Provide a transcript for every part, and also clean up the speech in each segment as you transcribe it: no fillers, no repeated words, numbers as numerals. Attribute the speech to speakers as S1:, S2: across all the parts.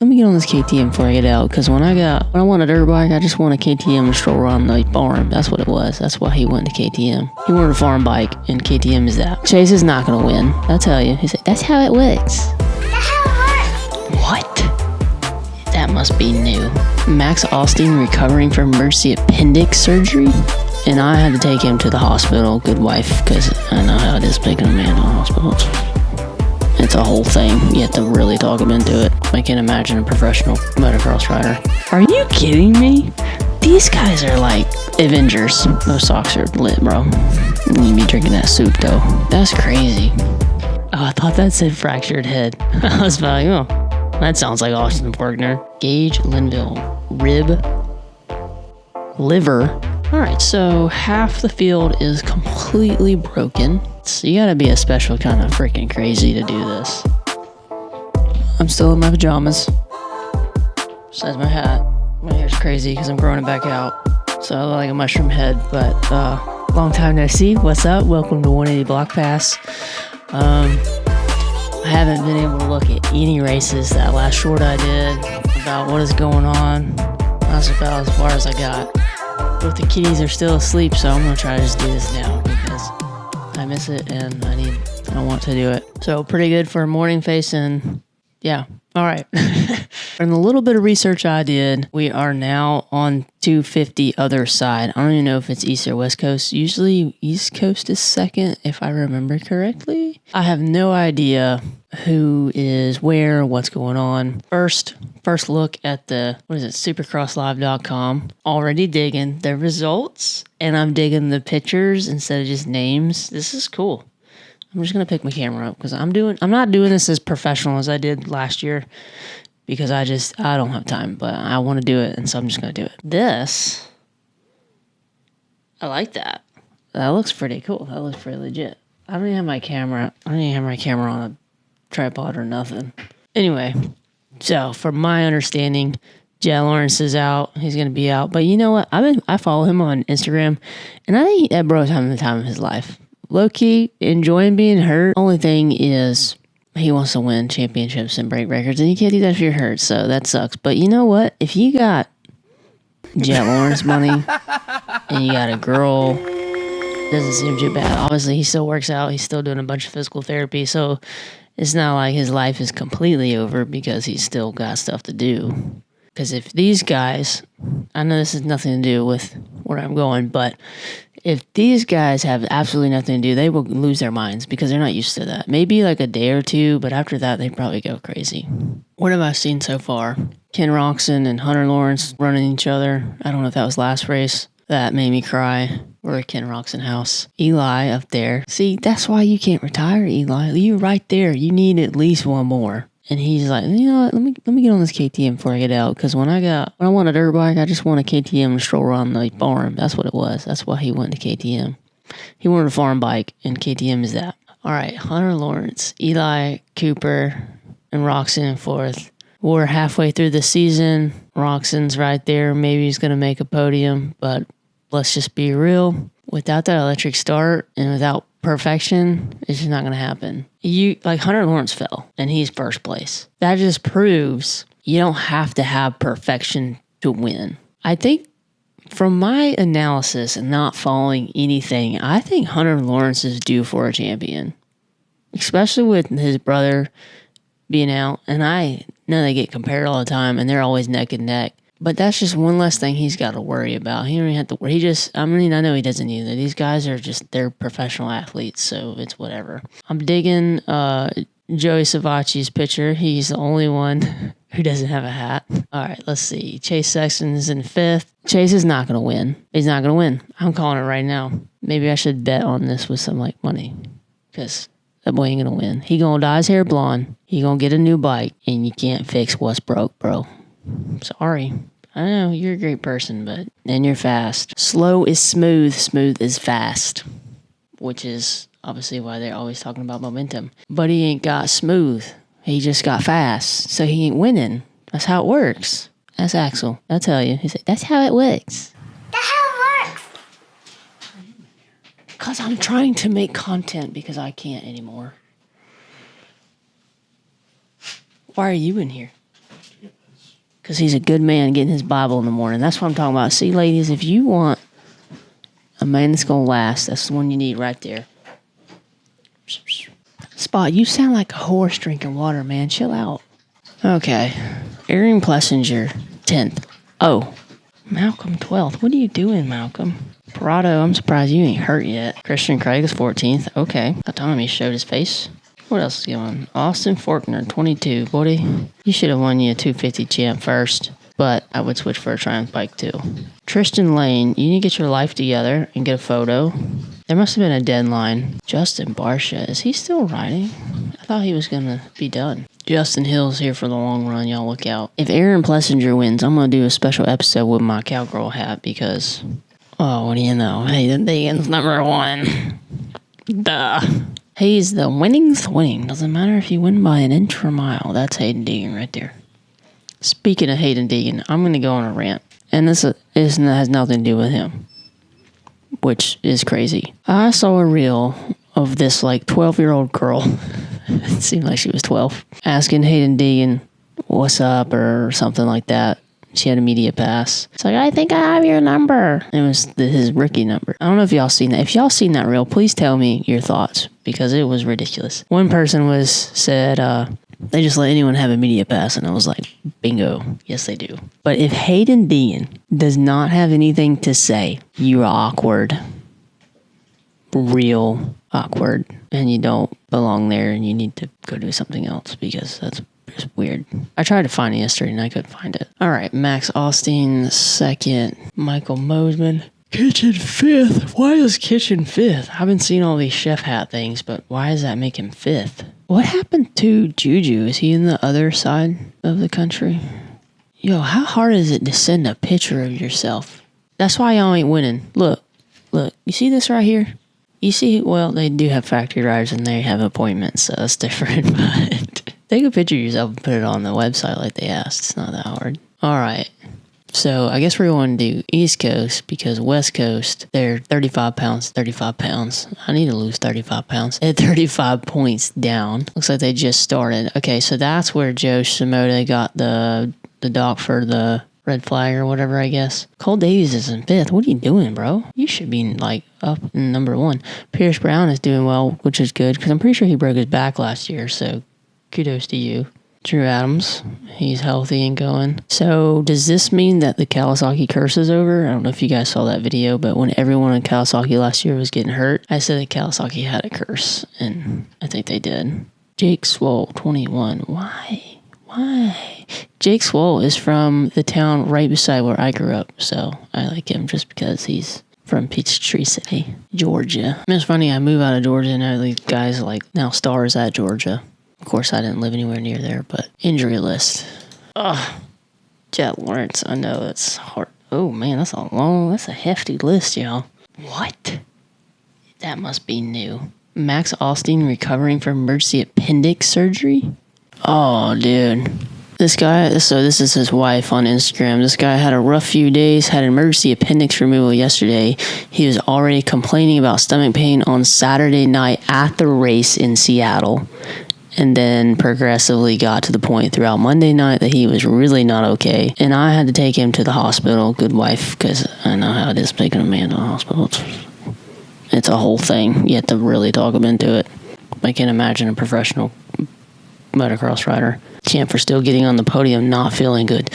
S1: Let me get on this KTM before I get out, because when I want a dirt bike, I just want a KTM to stroll around the farm. That's what it was. That's why he went to KTM. He wanted a farm bike, and KTM is that. Chase is not going to win. I'll tell you. He's like, that's how it works.
S2: That's how it works.
S1: What? That must be new. Max Austin recovering from emergency appendix surgery, and I had to take him to the hospital. Good wife, because I know how it is taking a man to hospitals. It's a whole thing. You have to really talk him into it. I can't imagine a professional motocross rider. Are you kidding me? These guys are like Avengers. Those socks are lit, bro. You be drinking that soup, though. That's crazy. Oh, I thought that said fractured head. I was like, oh, that sounds like Austin Faulkner. Gage Linville. Rib. Liver. All right, so half the field is completely broken. So you gotta be a special kind of freaking crazy to do this. I'm still in my pajamas. Besides my hat. My hair's crazy because I'm growing it back out. So I look like a mushroom head, but long time no see. What's up? Welcome to 180 Block Pass. I haven't been able to look at any races. That last short I did about what is going on. That's about as far as I got. Both the kitties are still asleep, so I'm gonna try to just do this now because I miss it and I want to do it. So pretty good for a morning face, and yeah. All right. From the little bit of research I did, we are now on 250 other side. I don't even know if it's East or West Coast. Usually East Coast is second, if I remember correctly. I have no idea who is where, what's going on. First look at the, supercrosslive.com. Already digging the results, and I'm digging the pictures instead of just names. This is cool. I'm just going to pick my camera up because I'm not doing this as professional as I did last year because I don't have time, but I want to do it, and so I'm just going to do it. This, I like that. That looks pretty cool. That looks pretty legit. I don't even have my camera on a tripod or nothing. Anyway, so from my understanding, Jet Lawrence is out. He's going to be out. But you know what? I follow him on Instagram, and I think that bro's having the time of his life. Low-key, enjoying being hurt. Only thing is, he wants to win championships and break records, and you can't do that if you're hurt, so that sucks. But you know what? If you got Jet Lawrence money, and you got a girl, doesn't seem too bad. Obviously, he still works out. He's still doing a bunch of physical therapy, so it's not like his life is completely over because he's still got stuff to do. Because if these guys, I know this has nothing to do with where I'm going, but if these guys have absolutely nothing to do, they will lose their minds because they're not used to that. Maybe like a day or two, but after that, they probably go crazy. What have I seen so far? Ken Roczen and Hunter Lawrence running each other. I don't know if that was last race. That made me cry. We're at Ken Roczen house. Eli up there. See, that's why you can't retire, Eli. You're right there. You need at least one more. And he's like, you know what, let me get on this KTM before I get out, because when I want a dirt bike, I just want a KTM to stroll around the farm. That's what it was. That's why he went to KTM. He wanted a farm bike, and KTM is that. All right, Hunter Lawrence, Eli Cooper, and Roczen in fourth. We're halfway through the season. Roxon's right there. Maybe he's going to make a podium, but let's just be real. Without that electric start and without perfection, it's just not going to happen. Hunter Lawrence fell, and he's first place. That just proves you don't have to have perfection to win. I think from my analysis and not following anything, I think Hunter Lawrence is due for a champion, especially with his brother being out. And I know they get compared all the time, and they're always neck and neck. But that's just one less thing he's got to worry about. He don't even have to worry. I know he doesn't either. These guys are they're professional athletes, so it's whatever. I'm digging Joey Savacci's picture. He's the only one who doesn't have a hat. All right, let's see. Chase Sexton's in fifth. Chase is not going to win. He's not going to win. I'm calling it right now. Maybe I should bet on this with some money, because that boy ain't going to win. He going to dye his hair blonde. He going to get a new bike, and you can't fix what's broke, bro. Sorry. I know you're a great person, and you're fast. Slow is smooth, smooth is fast, which is obviously why they're always talking about momentum. But he ain't got smooth. He just got fast, so he ain't winning. That's how it works. That's Axel. I'll tell you. He's like, that's how it works.
S2: That's how it works.
S1: Because I'm trying to make content because I can't anymore. Why are you in here? because he's a good man getting his Bible in the morning. That's what I'm talking about. See, ladies, if you want a man that's going to last, that's the one you need right there. Spot, you sound like a horse drinking water, man. Chill out. Okay. Aaron Plessinger, 10th. Oh, Malcolm, 12th. What are you doing, Malcolm? Parado, I'm surprised you ain't hurt yet. Christian Craig is 14th. Okay. About time he showed his face. What else is going on? Austin Faulkner, 22. Buddy, you should have won you a 250 champ first, but I would switch for a Triumph bike too. Tristan Lane, you need to get your life together and get a photo. There must have been a deadline. Justin Barsha, is he still riding? I thought he was going to be done. Justin Hill's here for the long run. Y'all look out. If Aaron Plessinger wins, I'm going to do a special episode with my cowgirl hat because, oh, what do you know? Hayden Deegan's number 1. Duh. He's the winning's winning. Doesn't matter if you win by an inch or a mile. That's Hayden Deegan right there. Speaking of Hayden Deegan, I'm going to go on a rant. And this has nothing to do with him, which is crazy. I saw a reel of this 12-year-old girl. It seemed like she was 12. Asking Hayden Deegan, what's up, or something like that. She had a media pass. It's like, I think I have your number. It was his rookie number. I don't know if y'all seen that. If y'all seen that reel, please tell me your thoughts, because it was ridiculous. One person said, they just let anyone have a media pass, and I was like, bingo. Yes, they do. But if Hayden Deegan does not have anything to say, you're awkward. Real awkward. And you don't belong there, and you need to go do something else, because that's just weird. I tried to find it yesterday, and I couldn't find it. All right, Max Austin, 2nd. Michael Mosman, Kitchen 5th. Why is Kitchen 5th? I've been seeing all these chef hat things, but why does that make him 5th? What happened to Juju? Is he in the other side of the country? Yo, how hard is it to send a picture of yourself? That's why y'all ain't winning. Look. You see this right here? You see, well, they do have factory riders and they have appointments, so that's different, but take a picture of yourself and put it on the website like they asked. It's not that hard. All right. So I guess we're going to do East Coast, because West Coast, they're 35 pounds. I need to lose 35 pounds. At 35 points down. Looks like they just started. Okay, so that's where Joe Shimoda got the dock for the red flag or whatever, I guess. Cole Davies is in 5th. What are you doing, bro? You should be up in number 1. Pierce Brown is doing well, which is good, because I'm pretty sure he broke his back last year, so kudos to you. Drew Adams, he's healthy and going. So does this mean that the Kawasaki curse is over? I don't know if you guys saw that video, but when everyone in Kawasaki last year was getting hurt, I said that Kawasaki had a curse, and I think they did. Jake Swole, 21. Why? Jake Swole is from the town right beside where I grew up, so I like him just because he's from Peachtree City, Georgia. It's funny, I moved out of Georgia and all these guys now stars at Georgia. Of course, I didn't live anywhere near there, but injury list. Jet Lawrence, I know that's hard. Oh man, that's a hefty list, y'all. What? That must be new. Max Austin recovering from emergency appendix surgery? Oh, dude. This guy, so this is his wife on Instagram. This guy had a rough few days, had emergency appendix removal yesterday. He was already complaining about stomach pain on Saturday night at the race in Seattle, and then progressively got to the point throughout Monday night that he was really not okay. And I had to take him to the hospital, good wife, because I know how it is taking a man to the hospital. It's a whole thing. You have to really talk him into it. I can't imagine a professional motocross rider. Champ for still getting on the podium, not feeling good.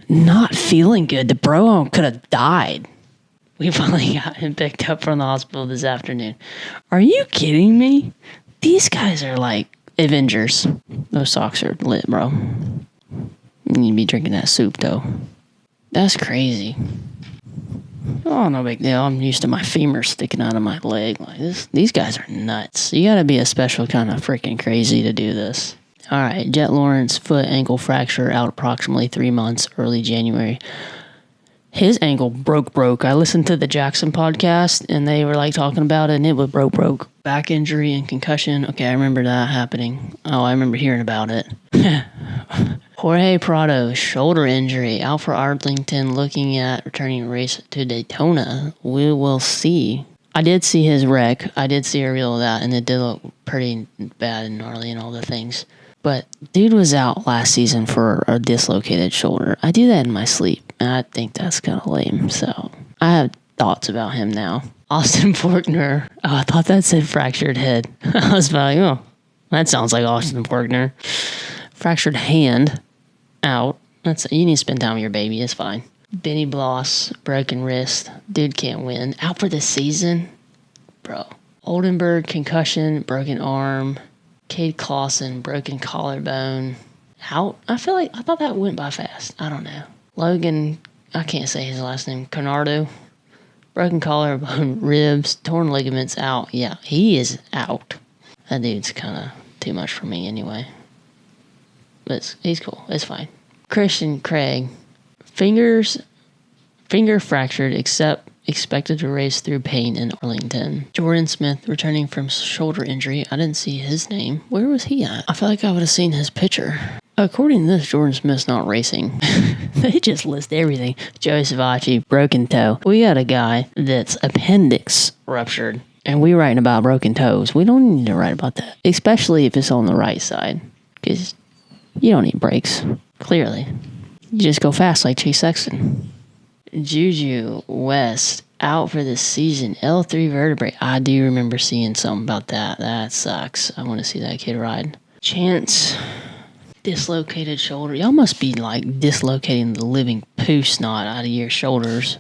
S1: The bro could have died. We finally got him picked up from the hospital this afternoon. Are you kidding me? These guys are like Avengers. Those socks are lit, bro. You need to be drinking that soup, though. That's crazy. Oh, no big deal. I'm used to my femur sticking out of my leg like this. These guys are nuts. You gotta be a special kind of freaking crazy to do this. All right, Jet Lawrence, foot ankle fracture, out approximately 3 months, early January. His ankle broke. I listened to the Jackson podcast, and they were talking about it, and it was broke. Back injury and concussion. Okay, I remember that happening. Oh, I remember hearing about it. Jorge Prado, shoulder injury, out for Arlington, looking at returning a race to Daytona. We will see. I did see his wreck. I did see a reel of that, and it did look pretty bad and gnarly and all the things. But dude was out last season for a dislocated shoulder. I do that in my sleep, and I think that's kind of lame. So I have thoughts about him now. Austin Forkner. Oh, I thought that said fractured head. I was like, oh, that sounds like Austin Forkner. Fractured hand. Out. You need to spend time with your baby. It's fine. Benny Bloss, broken wrist. Dude can't win. Out for the season? Bro. Oldenburg, concussion, broken arm. Cade Clausen, broken collarbone. Out? I thought that went by fast. I don't know. Logan, I can't say his last name. Conardo, broken collarbone, ribs, torn ligaments, out. Yeah, he is out. That dude's kind of too much for me anyway. But he's cool. It's fine. Christian Craig, finger fractured, except expected to race through pain in Arlington. Jordan Smith, returning from shoulder injury. I didn't see his name. Where was he at? I feel like I would have seen his picture. According to this, Jordan Smith's not racing. They just list everything. Joey Savacci, broken toe. We got a guy that's appendix ruptured, and we writing about broken toes. We don't need to write about that, especially if it's on the right side, because you don't need brakes. Clearly. You just go fast like Chase Sexton. Juju West out for this season. L3 vertebrae. I do remember seeing something about that. That sucks. I want to see that kid ride. Chance, dislocated shoulder. Y'all must be like dislocating the living poo snot out of your shoulders.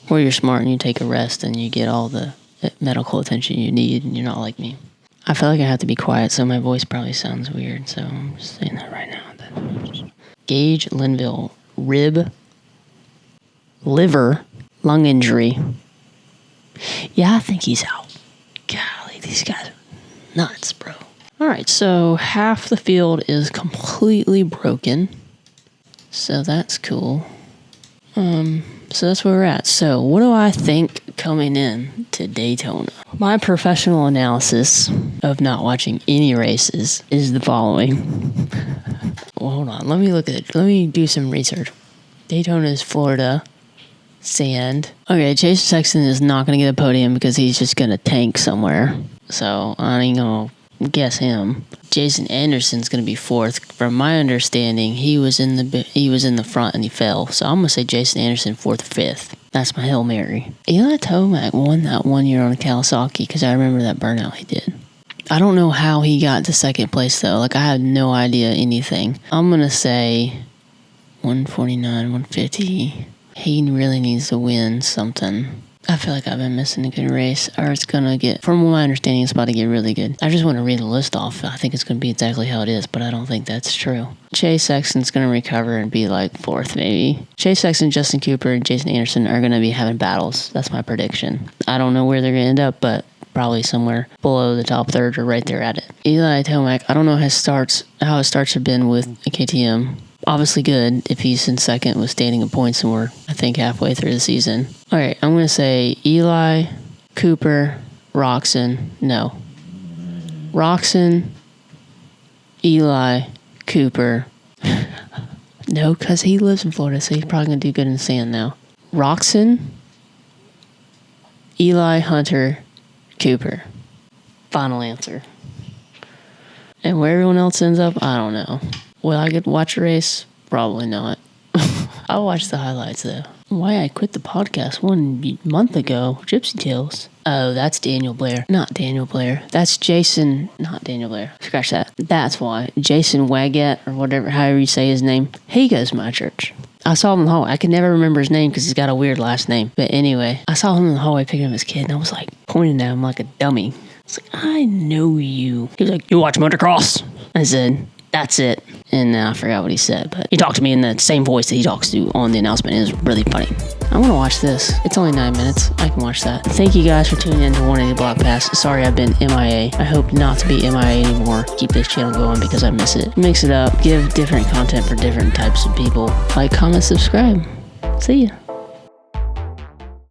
S1: Or you're smart and you take a rest and you get all the medical attention you need and you're not like me. I feel like I have to be quiet, so my voice probably sounds weird, so I'm just saying that right now. Gage Linville, rib, liver, lung injury. Yeah, I think he's out. Golly, these guys are nuts, bro. All right, so half the field is completely broken. So that's cool. So that's where we're at. So what do I think coming in to Daytona? My professional analysis of not watching any races is the following. Well, hold on. Let me look at it. Let me do some research. Daytona is Florida. Sand. Okay, Chase Sexton is not going to get a podium because he's just going to tank somewhere. So I ain't going to guess him. Jason Anderson's going to be fourth. From my understanding, he was in the front and he fell. So I'm going to say Jason Anderson fourth or fifth. That's my Hail Mary. Eli Tomac won that 1 year on a Kawasaki because I remember that burnout he did. I don't know how he got to second place though. Like I had no idea anything. I'm going to say 149, 150. He really needs to win something. I feel like I've been missing a good race, or it's going to get, from my understanding, it's about to get really good. I just want to read the list off. I think it's going to be exactly how it is, but I don't think that's true. Chase Sexton's going to recover and be like fourth, maybe. Chase Sexton, Justin Cooper, and Jason Anderson are going to be having battles. That's my prediction. I don't know where they're going to end up, but probably somewhere below the top third or right there at it. Eli Tomac, I don't know how his starts have been with KTM. Obviously good if he's in second with standing in points and we're, I think, halfway through the season. All right, I'm going to say Eli, Cooper, Roczen. No. Roczen, Eli, Cooper. No, because he lives in Florida, so he's probably going to do good in sand now. Roczen, Eli, Hunter, Cooper. Final answer. And where everyone else ends up, I don't know. Will I get to watch a race? Probably not. I'll watch the highlights, though. Why I quit the podcast 1 month ago. Gypsy Tales. Oh, that's Daniel Blair. Not Daniel Blair. That's Jason. Not Daniel Blair. Scratch that. That's why. Jason Waggett, or whatever, however you say his name. He goes to my church. I saw him in the hallway. I can never remember his name because he's got a weird last name. But anyway, I saw him in the hallway picking up his kid, and I was like pointing at him like a dummy. I was like, I know you. He was like, you watch motocross? I said, that's it. And I forgot what he said, but he talked to me in the same voice that he talks to on the announcement. It was really funny. I want to watch this. It's only 9 minutes. I can watch that. Thank you guys for tuning in to 180 Block Pass. Sorry I've been MIA. I hope not to be MIA anymore. Keep this channel going because I miss it. Mix it up. Give different content for different types of people. Like, comment, subscribe. See ya.